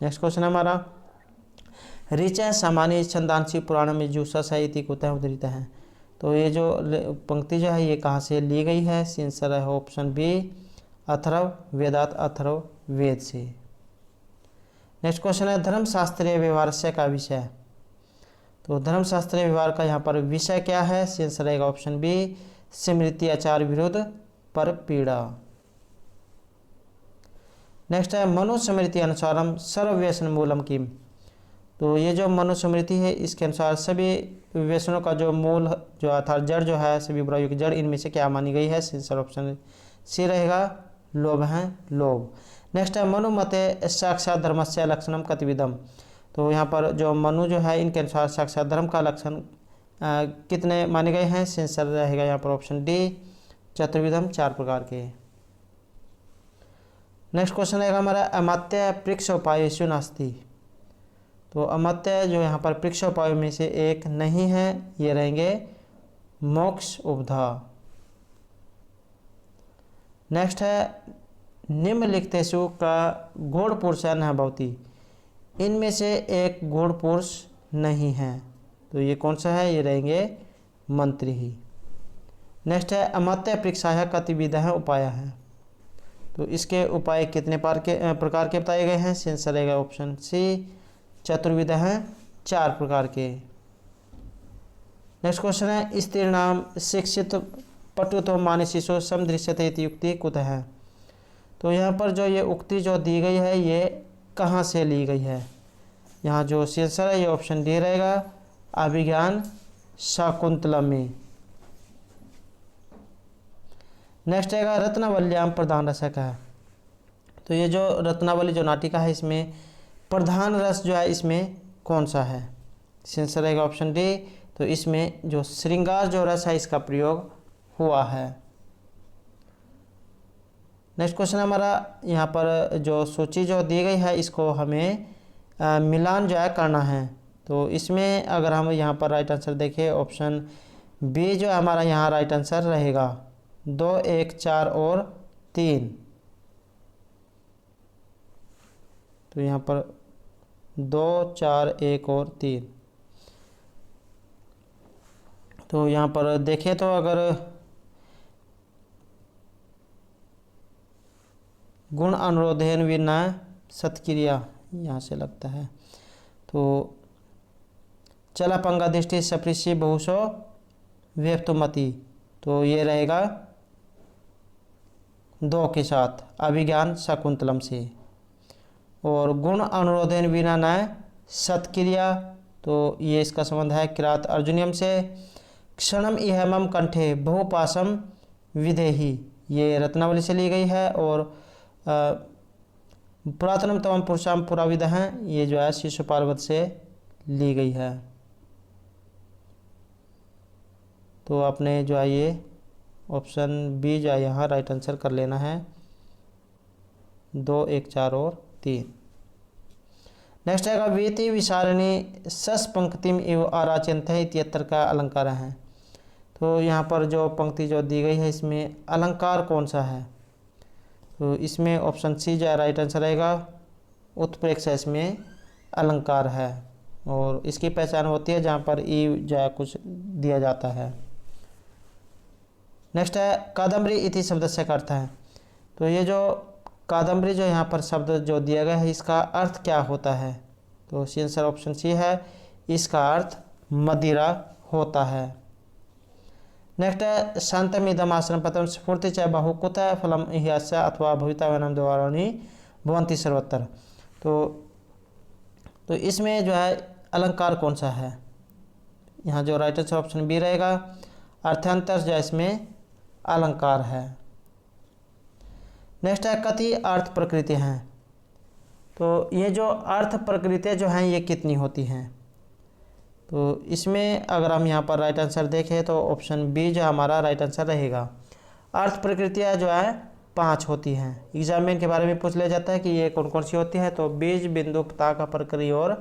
नेक्स्ट क्वेश्चन हमारा ऋचा सामान्य छंदांशी पुराण में जूसा इति कुतः उद्धृत है। तो ये जो पंक्ति जो है ये कहाँ से ली गई है? आंसर है ऑप्शन बी, अथर्व वेदात, अथर्व वेद से। नेक्स्ट क्वेश्चन है धर्मशास्त्रीय व्यवहार से का विषय। तो धर्मशास्त्रीय व्यवहार का यहाँ पर विषय क्या है? आंसर रहेगा ऑप्शन बी, स्मृति आचार विरुद्ध पर पीड़ा। नेक्स्ट है मनुस्मृति अनुसारम सर्व व्यसन मूलम किम। तो ये जो मनुस्मृति है इसके अनुसार सभी व्यसनों का जो मूल जो अर्थात जड़ जो है, सभी बुराइयों की जड़ इनमें से क्या मानी गई है? आंसर ऑप्शन सी रहेगा, लोभ है, लोभ। नेक्स्ट है मनु मते साक्षात धर्मस्य लक्षणम कतिविधम। तो यहाँ पर जो मनु जो है इनके अनुसार साक्षात धर्म का लक्षण कितने माने गए हैं? आंसर रहेगा यहाँ पर ऑप्शन डी, चतुर्विधम, 4 प्रकार के। नेक्स्ट क्वेश्चन रहेगा हमारा अमात्य पृक्षोपायेषु नास्ति। तो अमात्य जो यहाँ पर पृक्षोपाय में से एक नहीं है, ये रहेंगे मोक्ष उपधा। नेक्स्ट है निम्नलिखितेषु का गूढ़ पुरुष न भवति। इनमें से एक गूढ़ पुरुष नहीं है, तो ये कौन सा है? ये रहेंगे मंत्री ही। नेक्स्ट है अमात्य परीक्षाया कतिविधः उपाय है। तो इसके उपाय कितने प्रकार के बताए गए हैं? आंसर रहेगा ऑप्शन सी, चतुर्विध हैं, 4 प्रकार के। नेक्स्ट क्वेश्चन है स्त्रीणाम शिक्षित पटुतो मानसिषु समदृश्यते इति युक्ति कुतः है। तो यहाँ पर जो ये उक्ति जो दी गई है ये कहाँ से ली गई है? यहाँ जो आंसर है ये ऑप्शन डी रहेगा, अभिज्ञान शाकुंतलम में। नेक्स्ट रहेगा रत्नावल्याम प्रधान रसक है। तो ये जो रत्नावली जो नाटिका है इसमें प्रधान रस जो है इसमें कौन सा है? आंसर रहेगा ऑप्शन डी। तो इसमें जो श्रृंगार जो रस है इसका प्रयोग हुआ है। नेक्स्ट क्वेश्चन हमारा यहाँ पर जो सूची जो दी गई है इसको हमें मिलान जो है करना है। तो इसमें अगर हम यहाँ पर राइट आंसर देखें ऑप्शन बी जो हमारा यहाँ राइट आंसर रहेगा, 2, 1, 4 और 3। तो यहाँ पर 2, 4, 1 और 3। तो यहाँ पर देखें तो अगर गुण अनुरोधेन विना सत्क्रिया यहाँ से लगता है। तो चला पंगा दृष्टि सपृषि बहुशो व्यक्तुमति। तो ये रहेगा 2 के साथ अभिज्ञान शकुंतलम से। और गुण अनुरोधेन विना न सत्क्रिया, तो ये इसका संबंध है किरात अर्जुनियम से। क्षणम इहमम कंठे बहुपासम विधेहि, ये रत्नावली से ली गई है। और पुरातनम तमम पुरुषाम पुराविद हैं, ये जो है शिशुपाल वध से ली गई है। तो आपने जो है ये ऑप्शन बी जो है यहाँ राइट आंसर कर लेना है। 2, 1, 4 और 3। नेक्स्ट आएगा वीति विसारणी सस पंक्तिम इव आराचंत है इत्यत्र का अलंकार है। तो यहाँ पर जो पंक्ति जो दी गई है इसमें अलंकार कौन सा है? तो इसमें ऑप्शन सी जो है राइट आंसर रहेगा। उत्प्रेक्षा इसमें अलंकार है और इसकी पहचान होती है जहाँ पर ई जो है कुछ दिया जाता है। नेक्स्ट है कादम्बरी इति शब्द से अर्थ है। तो ये जो कादम्बरी जो यहाँ पर शब्द जो दिया गया है इसका अर्थ क्या होता है? तो सी आंसर ऑप्शन सी है, इसका अर्थ मदिरा होता है। नेक्स्ट है शांतमिदम आश्रम पतम स्फूर्ति च बहुकुत फलम इह्यस्य अथवा भविता वनम द्वाराणि भवन्ति सर्वत्र। तो इसमें जो है अलंकार कौन सा है? यहाँ जो राइट आंसर ऑप्शन बी रहेगा। अर्थांतर जो इसमें अलंकार है। नेक्स्ट है कति अर्थ प्रकृति हैं। तो ये जो अर्थ प्रकृतियाँ जो हैं ये कितनी होती हैं? तो इसमें अगर हम यहाँ पर राइट आंसर देखें तो ऑप्शन बी जो हमारा राइट आंसर रहेगा। अर्थ प्रकृतियाँ जो है 5 होती हैं। एग्जाम में इनके बारे में पूछ लिया जाता है कि ये कौन कौन सी होती है। तो बीज, बिंदु, पताका, प्रक्रिया और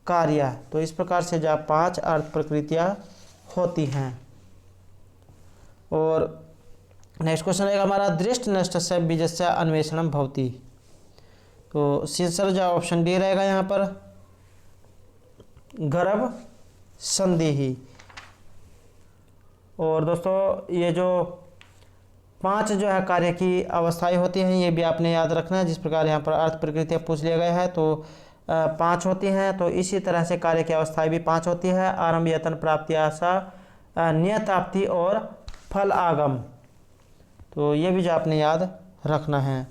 कार्य। तो इस प्रकार से जो 5 अर्थ प्रकृतियाँ होती हैं। और नेक्स्ट क्वेश्चन रहेगा हमारा दृष्ट नष्टस्य बीजस्य अन्वेषणम भवति। तो शीर्षक जो ऑप्शन डी रहेगा यहाँ पर गर्भ संधि ही। और दोस्तों ये जो 5 जो है कार्य की अवस्थाएं होती हैं ये भी आपने याद रखना है। जिस प्रकार यहाँ पर अर्थ प्रकृतियाँ पूछ लिया गया है तो 5 होती हैं। तो इसी तरह से कार्य की अवस्थाएं भी 5 होती है। आरंभ, यत्न, प्राप्ति, आशा, नियताप्ति और फल आगम। तो ये भी जो आपने याद रखना है।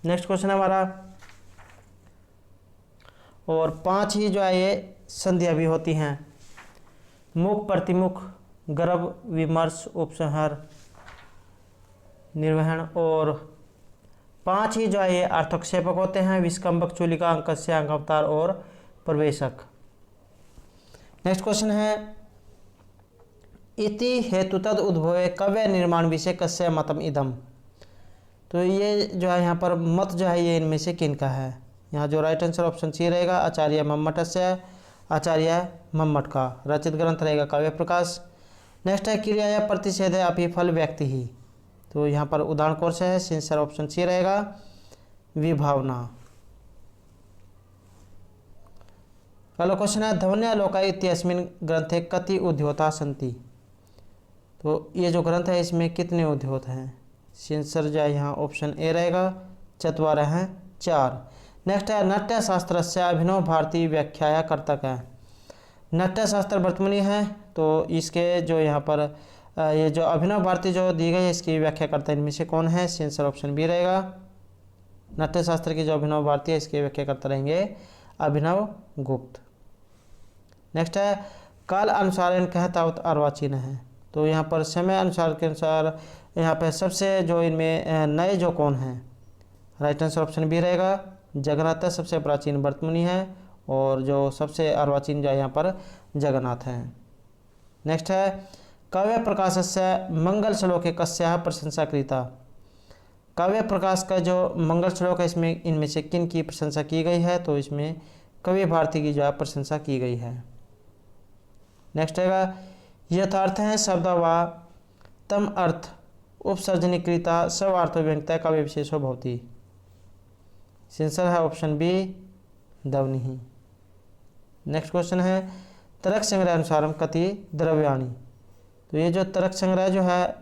नेक्स्ट क्वेश्चन है हमारा और 5 ही जो है ये संधियाँ भी होती हैं। मुख, प्रतिमुख, गर्भ, विमर्श, उपसंहार, निर्वहन। और 5 ही जो है ये अर्थक्षेपक होते हैं। विस्कंभक, चूलिका, अंकस्य, अंगावतार और प्रवेशक। नेक्स्ट क्वेश्चन है इति हेतुतद उद्भवे कव्य निर्माण विषय कस्य मतम इदम। तो ये जो है यहाँ पर मत जो है ये इनमें से किन का है? यहाँ जो राइट आंसर ऑप्शन सी रहेगा आचार्य मम्मटस्य, आचार्य मम्मट का। रचित ग्रंथ रहेगा काव्य प्रकाश। नेक्स्ट है क्रिया या प्रतिषेध है अपि फल व्यक्ति ही। तो यहाँ पर उदाहरण कौन सा है? आंसर ऑप्शन सी रहेगा विभावना। अगला क्वेश्चन है ध्वन्यालोका इत्यस्मिन् ग्रंथे कति उद्योता सन्ति। तो ये जो ग्रंथ है इसमें कितने उद्योत हैं? आंसर जो है यहाँ ऑप्शन ए रहेगा, चत्वारः हैं 4। नेक्स्ट है नाट्य शास्त्र से अभिनव भारतीय व्याख्या कर्तक है। नाट्य शास्त्र वर्तमानी है तो इसके जो यहाँ पर ये जो अभिनव भारती जो दी गई है इसकी व्याख्या करता है इनमें से कौन है? आंसर ऑप्शन बी रहेगा। नाट्य शास्त्र की जो अभिनव भारती है इसकी व्याख्या करते रहेंगे अभिनव गुप्त। नेक्स्ट है काल अनुसार कहता अर्वाचीन है। तो यहाँ पर समय अनुसार के अनुसार यहाँ पर सबसे जो इनमें नए जो कौन हैं? राइट आंसर ऑप्शन बी रहेगा। जगन्नाथ सबसे प्राचीन वर्तमानी है और जो सबसे अर्वाचीन जो यहाँ पर जगन्नाथ है। नेक्स्ट है काव्य प्रकाशस्य मंगल श्लोके कस्याः प्रशंसा कृता। काव्य प्रकाश का जो मंगल श्लोक है इसमें इनमें से किन की प्रशंसा की गई है? तो इसमें कवि भारती की जो है प्रशंसा की गई है। नेक्स्ट है यथार्थ है शब्द व तम अर्थ उपसर्जनीकृता सब अर्थ व्यंगता काव्य विशेषो भवति। आंसर है ऑप्शन बी दवनी ही। नेक्स्ट क्वेश्चन है तर्क संग्रह अनुसारम कति द्रव्याणि। तो ये जो तर्क संग्रह जो है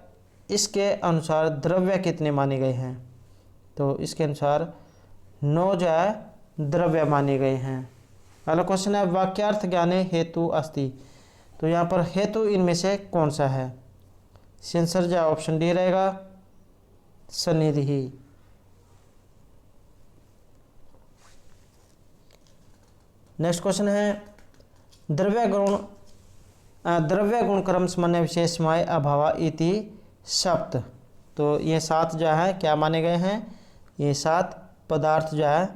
इसके अनुसार द्रव्य कितने माने गए हैं? तो इसके अनुसार 9 जो है द्रव्य माने गए हैं। अगला क्वेश्चन है वाक्यार्थ ज्ञाने हेतु अस्ति। तो यहाँ पर हेतु इनमें से कौन सा है? आंसर जो ऑप्शन डी रहेगा सन्निधि ही। नेक्स्ट क्वेश्चन है द्रव्य गुण क्रम समन्वय विशेषमय अभाव इति सप्त। तो ये 7 जो है क्या माने गए हैं? ये 7 पदार्थ जो है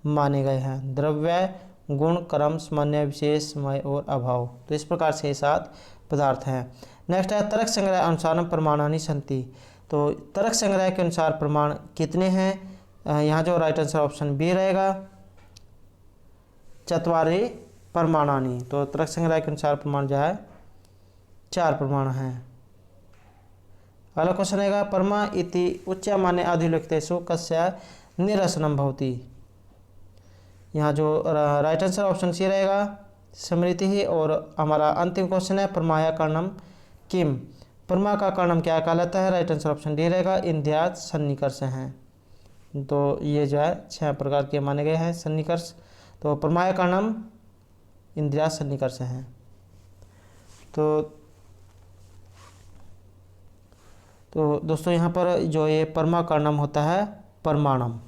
माने गए हैं। द्रव्य, गुण, क्रम, सामान्य, विशेष, समय और अभाव। तो इस प्रकार से 7 पदार्थ हैं। नेक्स्ट है तर्क संग्रह अनुसार प्रमाणानि सन्ति। तो तर्क संग्रह के अनुसार प्रमाण कितने हैं? यहाँ जो राइट आंसर ऑप्शन बी रहेगा, चत्वारि प्रमाणानि। तो तर्क संग्रह के अनुसार प्रमाण जो है 4 प्रमाण हैं। अगला क्वेश्चन रहेगा परमा इति उच्यमाने अधिलिखितेषु कस्य निरसनम भवति। यहाँ जो राइट आंसर ऑप्शन सी रहेगा, स्मृति ही। और हमारा अंतिम क्वेश्चन है परमाया कर्णम किम। परमा का कर्णम क्या कहलाता है? राइट आंसर ऑप्शन डी रहेगा, इंद्रियाज सन्निकर्ष हैं। तो ये जो है 6 प्रकार के माने गए हैं सन्निकर्ष। तो परमाया कर्णम इंद्रियाज सन्निकर्ष हैं। तो दोस्तों यहाँ पर जो ये परमा कर्णम होता है परमाणम।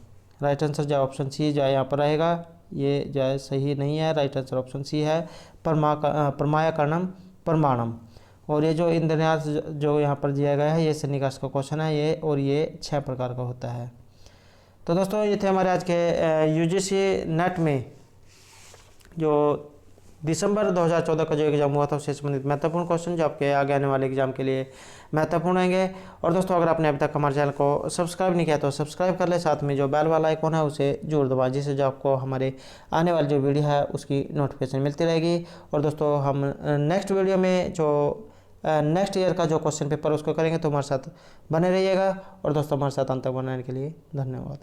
राइट आंसर जो ऑप्शन सी जो है यहाँ पर रहेगा, ये जो है सही नहीं है। राइट आंसर ऑप्शन सी है, परमाया कर्णम परमाणम। और ये जो इंद्रियाज जो यहाँ पर दिया गया है ये सन्निकर्ष का क्वेश्चन है ये, और ये 6 प्रकार का होता है। तो दोस्तों ये थे हमारे आज के यूजीसी नेट में जो दिसंबर 2014 का जो एग्जाम हुआ था उससे संबंधित महत्वपूर्ण क्वेश्चन जो आपके आगे आने वाले एग्जाम के लिए महत्वपूर्ण होंगे। और दोस्तों अगर आपने अभी तक हमारे चैनल को सब्सक्राइब नहीं किया तो सब्सक्राइब कर ले, साथ में जो बेल वाला आइकॉन है उसे जरूर दबाएं, जिससे जो आपको हमारे आने वाली जो वीडियो है उसकी नोटिफिकेशन मिलती रहेगी। और दोस्तों हम नेक्स्ट वीडियो में जो नेक्स्ट ईयर का जो क्वेश्चन पेपर उसको करेंगे, तो हमारे साथ बने रहिएगा। और दोस्तों हमारे साथ अंत तक बनाने के लिए धन्यवाद।